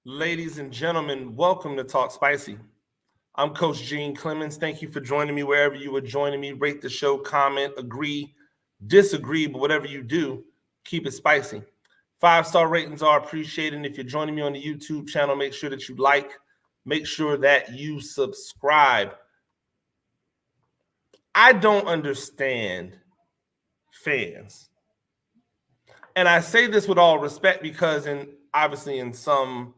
Ladies and gentlemen, welcome to Talk Spicy. I'm Coach Gene Clemens. Thank you for joining me wherever you are joining me. Rate the show, comment, agree, disagree, but whatever you do, keep it spicy. 5-star ratings are appreciated. And if you're joining me on the YouTube channel, make sure that you like, make sure that you subscribe. I don't understand fans. And I say this with all respect because obviously in some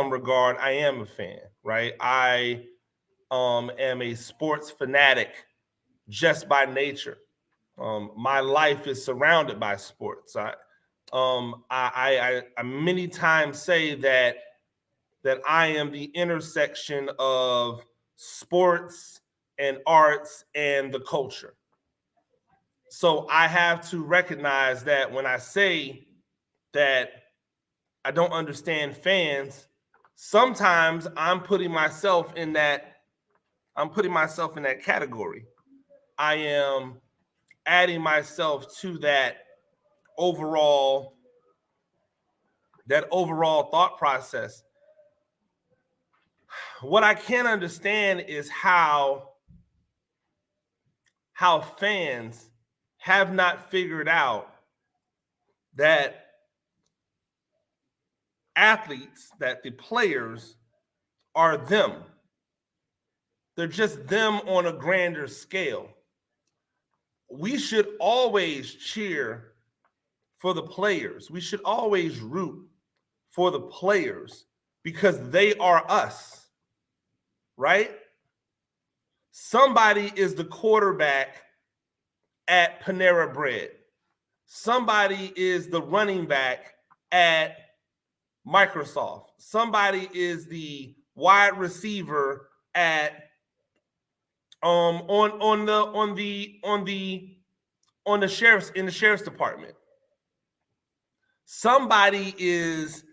regard, I am a fan, right? I am a sports fanatic just by nature. My life is surrounded by sports. I many times say that I am the intersection of sports and arts and the culture. So I have to recognize that when I say that I don't understand fans, sometimes I'm putting myself in that category. I am adding myself to that overall thought process. What I can't understand is how fans have not figured out that athletes, that the players are them. They're just them on a grander scale. We should always cheer for the players. We should always root for the players because they are us, right? Somebody is the quarterback at Panera Bread. Somebody is the running back at Microsoft. Somebody is the wide receiver at on the sheriff's department. Somebody is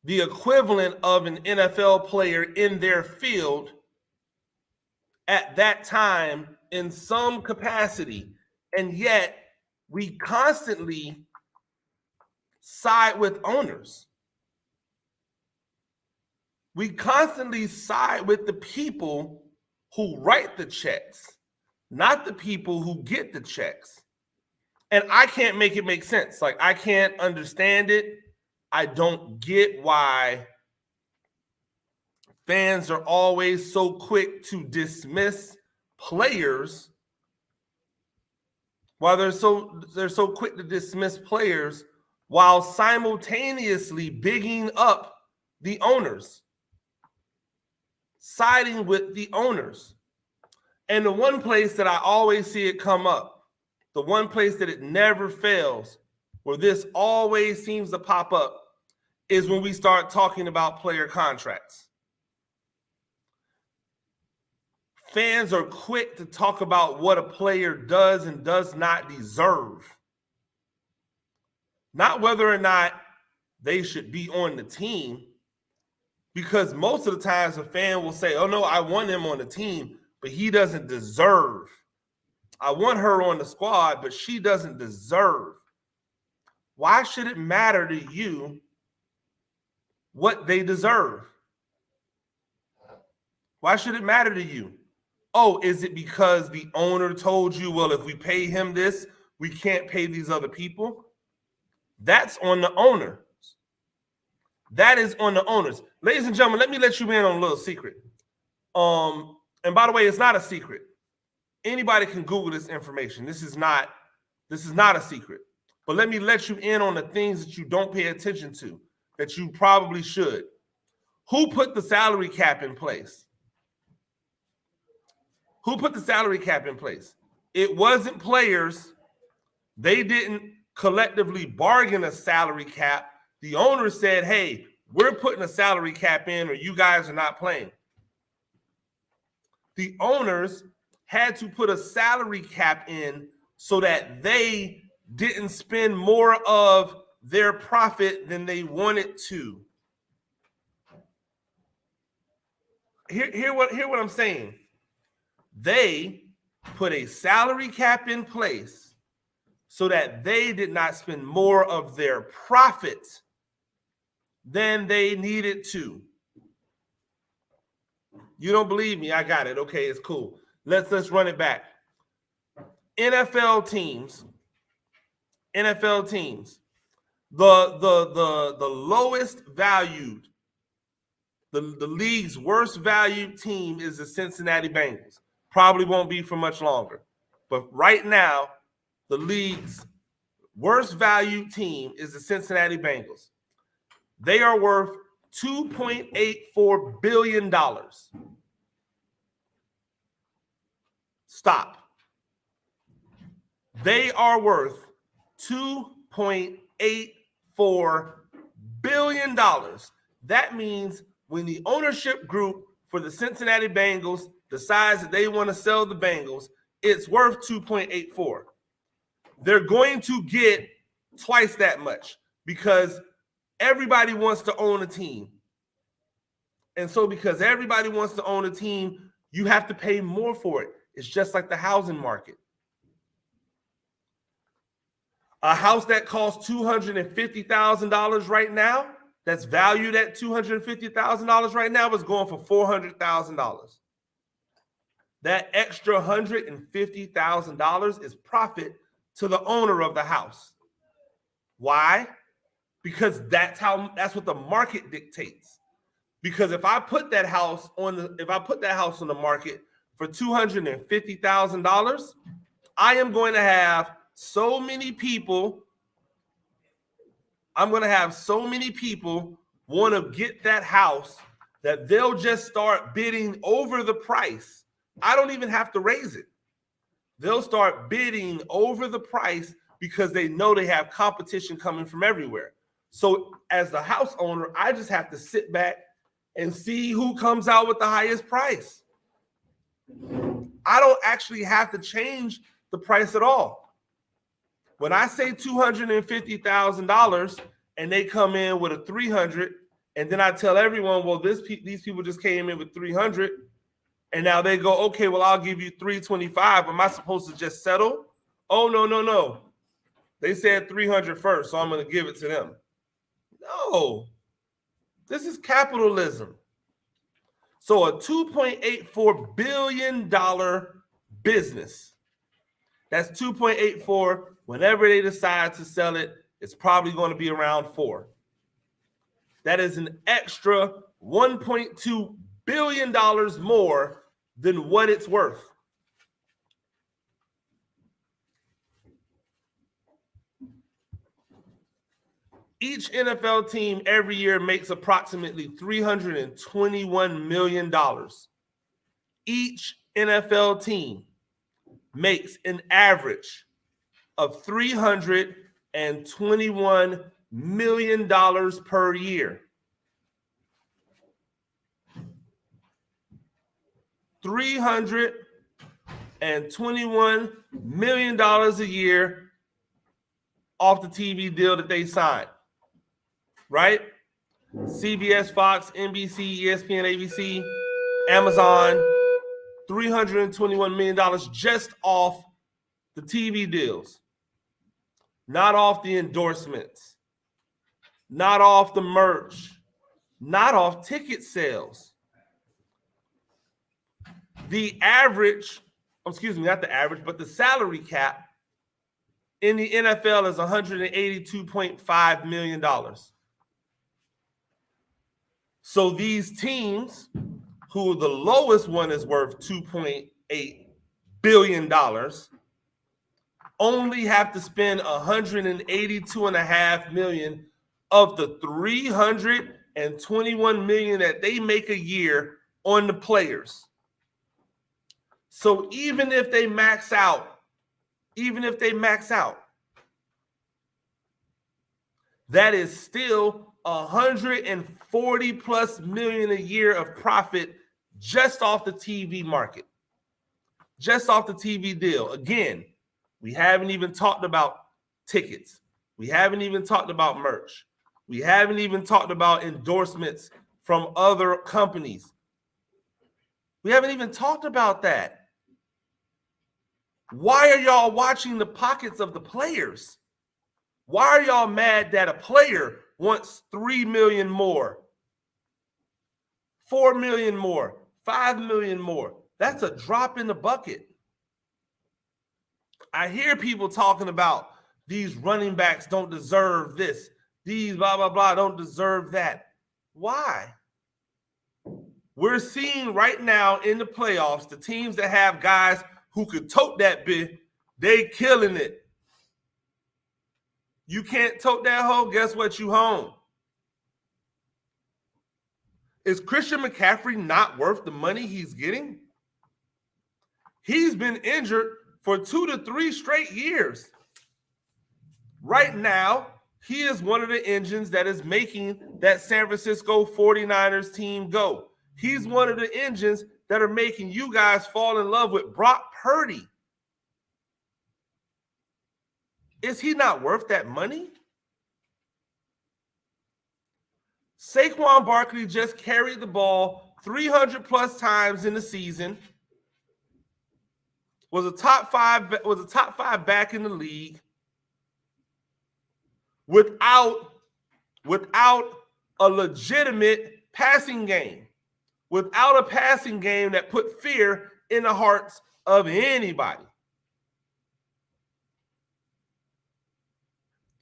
the equivalent of an NFL player in their field at that time in some capacity, and yet we constantly side with owners. We constantly side with the people who write the checks, not the people who get the checks. And I can't make it make sense. Like, I can't understand it. I don't get why fans are always so quick to dismiss players. While they're so quick to dismiss players while simultaneously bigging up the owners, siding with the owners. And the one place that I always see it come up, the one place that it never fails, where this always seems to pop up, is when we start talking about player contracts. Fans are quick to talk about what a player does and does not deserve. Not whether or not they should be on the team, because most of the times a fan will say, oh no, I want him on the team, but he doesn't deserve. I want her on the squad, but she doesn't deserve. Why should it matter to you what they deserve? Why should it matter to you? Oh, is it because the owner told you, well, if we pay him this, we can't pay these other people? That's on the owner. That is on the owners. Ladies and gentlemen, let me let you in on a little secret. And by the way, it's not a secret. Anybody can Google this information. This is not a secret. But let me let you in on the things that you don't pay attention to, that you probably should. Who put the salary cap in place? Who put the salary cap in place? It wasn't players. They didn't collectively bargain a salary cap. The owner said, hey, we're putting a salary cap in or you guys are not playing. The owners had to put a salary cap in so that they didn't spend more of their profit than they wanted to. Hear what I'm saying. They put a salary cap in place so that they did not spend more of their profit than they needed to. You don't believe me? I got it. Okay, it's cool. Let's run it back. NFL teams, the lowest valued, the league's worst valued team is the Cincinnati Bengals. Probably won't be for much longer. But right now, the league's worst valued team is the Cincinnati Bengals. They are worth $2.84 billion. Stop. They are worth $2.84 billion. That means when the ownership group for the Cincinnati Bengals decides that they want to sell the Bengals, it's worth 2.84. They're going to get twice that much because everybody wants to own a team. And so because everybody wants to own a team, you have to pay more for it. It's just like the housing market. A house that costs $250,000 right now, that's valued at $250,000 right now, is going for $400,000. That extra $150,000 is profit to the owner of the house. Why? Because that's what the market dictates. Because if I put that house on the market for $250,000, I am going to have so many people. I'm going to have so many people want to get that house that they'll just start bidding over the price. I don't even have to raise it. They'll start bidding over the price because they know they have competition coming from everywhere. So as the house owner, I just have to sit back and see who comes out with the highest price. I don't actually have to change the price at all. When I say $250,000 and they come in with a $300,000, and then I tell everyone, well, these people just came in with $300,000, and now they go, okay, well, I'll give you $325,000. Am I supposed to just settle? Oh, no. They said $300,000 first, so I'm going to give it to them. No, this is capitalism. So a $2.84 billion business, that's 2.84. Whenever they decide to sell it, it's probably going to be around 4. That is an extra $1.2 billion more than what it's worth. Each NFL team every year makes approximately $321 million. Each NFL team makes an average of $321 million per year. $321 million a year off the TV deal that they signed. Right? CBS, Fox, NBC, ESPN, ABC, Amazon, $321 million just off the TV deals. Not off the endorsements, not off the merch, not off ticket sales. The salary cap in the NFL is $182.5 million. So these teams, who the lowest one is worth $2.8 billion, only have to spend $182.5 million of the $321 million that they make a year on the players. So even if they max out, that is still $140+ million a year of profit just off the TV market, just off the TV deal. Again, we haven't even talked about tickets. We haven't even talked about merch. We haven't even talked about endorsements from other companies. We haven't even talked about that. Why are y'all watching the pockets of the players? Why are y'all mad that a player wants $3 million more, $4 million more, $5 million more. That's a drop in the bucket. I hear people talking about these running backs don't deserve this. These blah, blah, blah don't deserve that. Why? We're seeing right now in the playoffs, the teams that have guys who could tote that bit, they killing it. You can't tote that hoe, guess what? You home. Is Christian McCaffrey not worth the money he's getting? He's been injured for 2 to 3 straight years. Right now, he is one of the engines that is making that San Francisco 49ers team go. He's one of the engines that are making you guys fall in love with Brock Purdy. Is he not worth that money? Saquon Barkley just carried the ball 300 plus times in the season. Was a top five back in the league without a legitimate passing game. Without a passing game that put fear in the hearts of anybody.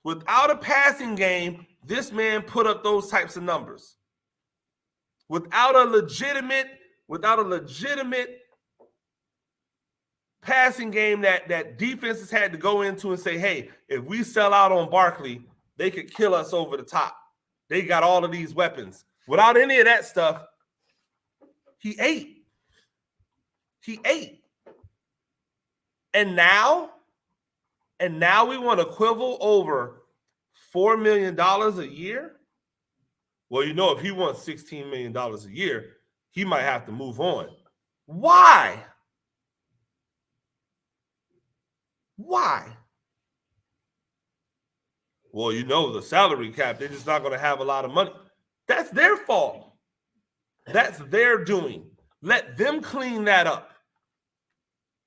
Without a passing game, this man put up those types of numbers. Without a legitimate passing game that defenses had to go into and say, hey, if we sell out on Barkley, they could kill us over the top. They got all of these weapons. Without any of that stuff, he ate. And now we want to quibble over $4 million a year? Well, you know, if he wants $16 million a year, he might have to move on. Why? Well, you know, the salary cap, they're just not going to have a lot of money. That's their fault. That's their doing. Let them clean that up.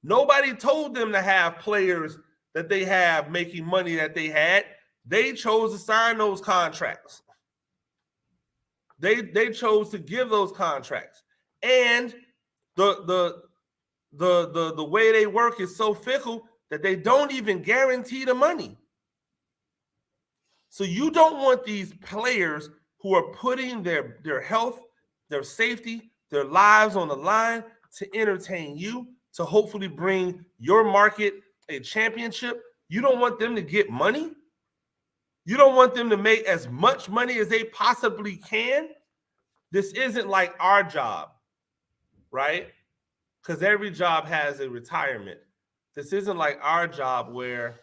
Nobody told them to have players that they have making money that they had. They chose to sign those contracts. They chose to give those contracts. And the way they work is so fickle that they don't even guarantee the money. So you don't want these players who are putting their health, their safety, their lives on the line to entertain you, to hopefully bring your market a championship. You don't want them to get money. You don't want them to make as much money as they possibly can. This isn't like our job, right? Because every job has a retirement. This isn't like our job where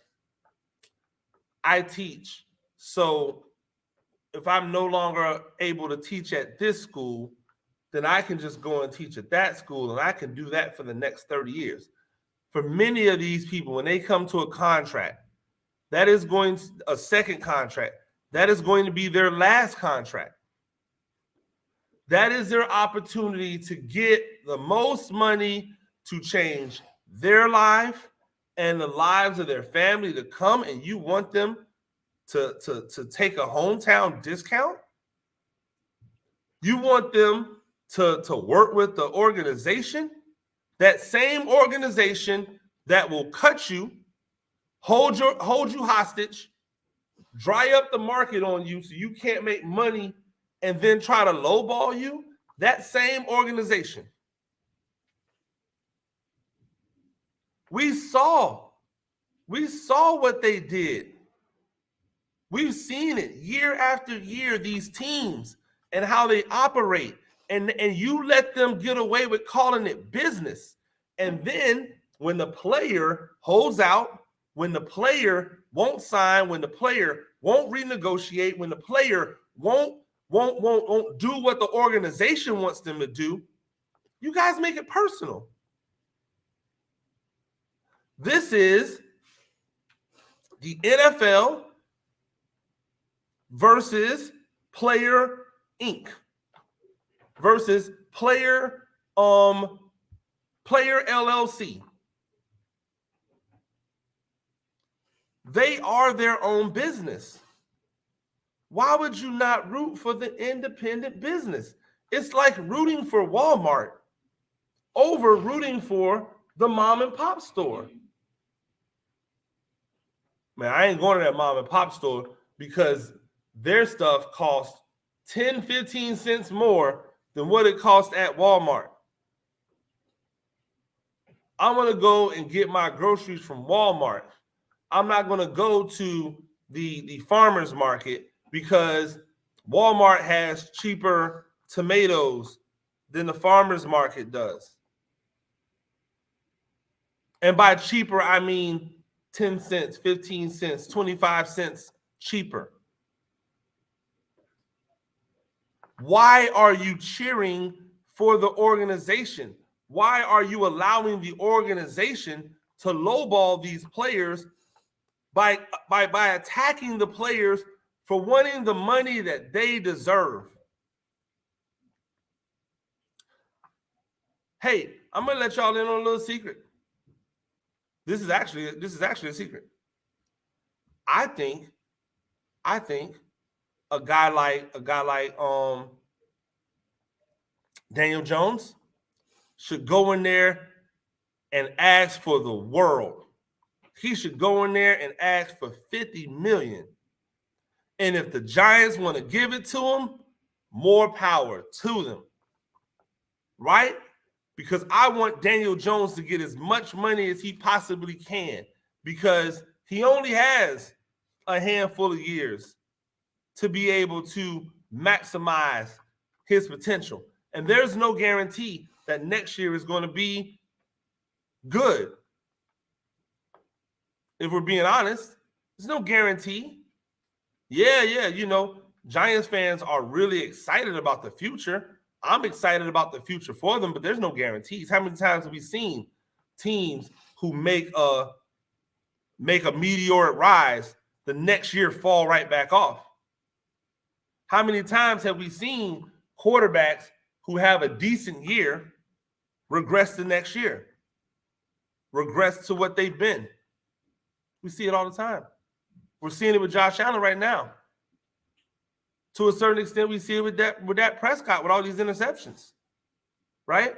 I teach. So if I'm no longer able to teach at this school, then I can just go and teach at that school, and I can do that for the next 30 years. For many of these people, when they come to a contract, that is going to a second contract, that is going to be their last contract. That is their opportunity to get the most money to change their life and the lives of their family to come, and you want them to take a hometown discount? You want them to work with the organization, that same organization that will cut you, hold you hostage, dry up the market on you so you can't make money, and then try to lowball you? That same organization. We saw what they did. We've seen it year after year, these teams and how they operate. And you let them get away with calling it business. And then when the player holds out, when the player won't sign, when the player won't renegotiate, when the player won't do what the organization wants them to do, you guys make it personal. This is the NFL versus Player Inc. versus Player LLC. They are their own business. Why would you not root for the independent business? It's like rooting for Walmart over rooting for the mom and pop store. Man, I ain't going to that mom and pop store because their stuff costs 10, 15 cents more than what it costs at Walmart. I'm going to go and get my groceries from Walmart. I'm not going to go to the farmer's market because Walmart has cheaper tomatoes than the farmer's market does. And by cheaper, I mean 10 cents, 15 cents, 25 cents cheaper. Why are you cheering for the organization? Why are you allowing the organization to lowball these players by attacking the players for wanting the money that they deserve? Hey, I'm gonna let y'all in on a little secret. This is actually a secret. I think a guy like Daniel Jones should go in there and ask for the world. He should go in there and ask for $50 million. And if the Giants want to give it to him, more power to them. Right? Because I want Daniel Jones to get as much money as he possibly can, because he only has a handful of years to be able to maximize his potential. And there's no guarantee that next year is going to be good. If we're being honest, there's no guarantee. Yeah, Giants fans are really excited about the future. I'm excited about the future for them, but there's no guarantees. How many times have we seen teams who make a meteoric rise, the next year fall right back off? How many times have we seen quarterbacks who have a decent year regress the next year, regress to what they've been? We see it all the time. We're seeing it with Josh Allen right now. To a certain extent, we see it with Dak Prescott with all these interceptions, right?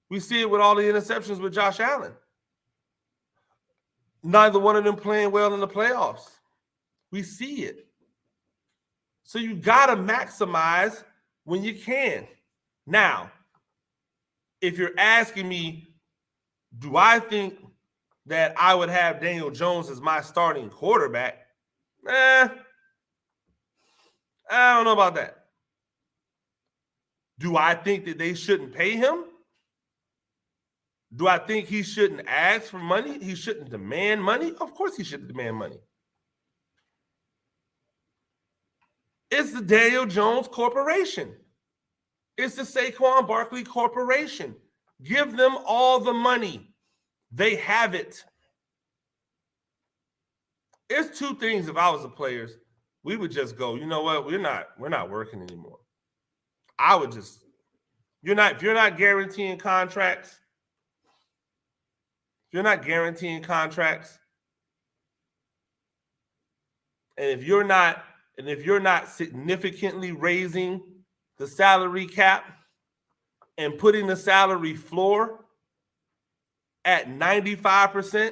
We see it with all the interceptions with Josh Allen. Neither one of them playing well in the playoffs. We see it. So you got to maximize when you can. Now, if you're asking me, do I think that I would have Daniel Jones as my starting quarterback? I don't know about that. Do I think that they shouldn't pay him? Do I think he shouldn't ask for money? He shouldn't demand money? Of course he should demand money. It's the Daniel Jones Corporation. It's the Saquon Barkley Corporation. Give them all the money. They have it. It's two things. If I was the players, we would just go, you know what? We're not working anymore. I would just, if you're not guaranteeing contracts, and if you're not significantly raising the salary cap and putting the salary floor at 95%,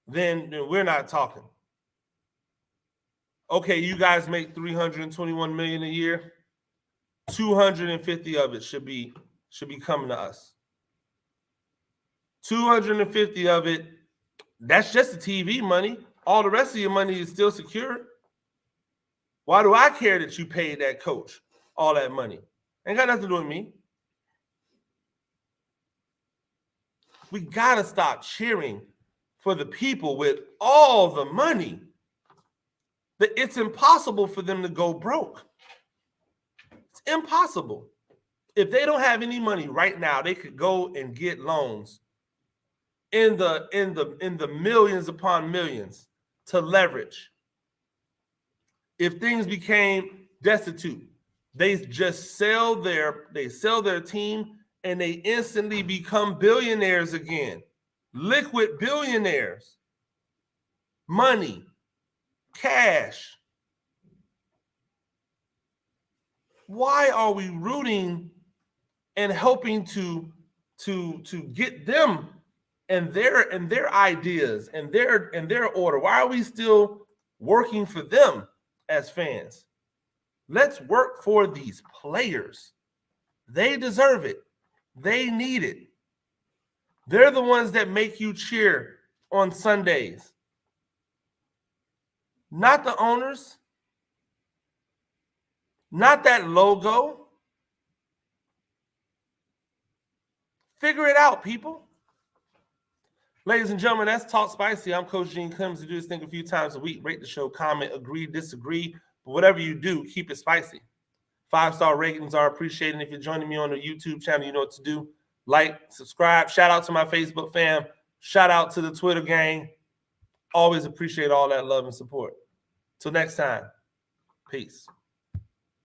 then we're not talking. Okay, you guys make $321 million a year. 250 of it should be coming to us. 250 of it, that's just the TV money. All the rest of your money is still secured. Why do I care that you paid that coach all that money? Ain't got nothing to do with me. We got to stop cheering for the people with all the money. That it's impossible for them to go broke. It's impossible. If they don't have any money right now, they could go and get loans in the millions upon millions to leverage. If things became destitute, they just sell their team and they instantly become billionaires again. Liquid billionaires. Money, cash. Why are we rooting and helping to get them and their ideas and their order? Why are we still working for them as fans? Let's work for these players. They deserve it. They need it. They're the ones that make you cheer on Sundays, not the owners, not that logo. Figure it out, people. Ladies and gentlemen, that's Talk Spicy. I'm Coach Gene Clemens. We do this thing a few times a week. Rate the show, comment, agree, disagree. But whatever you do, keep it spicy. 5-star ratings are appreciated. If you're joining me on the YouTube channel, you know what to do. Like, subscribe. Shout out to my Facebook fam. Shout out to the Twitter gang. Always appreciate all that love and support. Till next time, peace.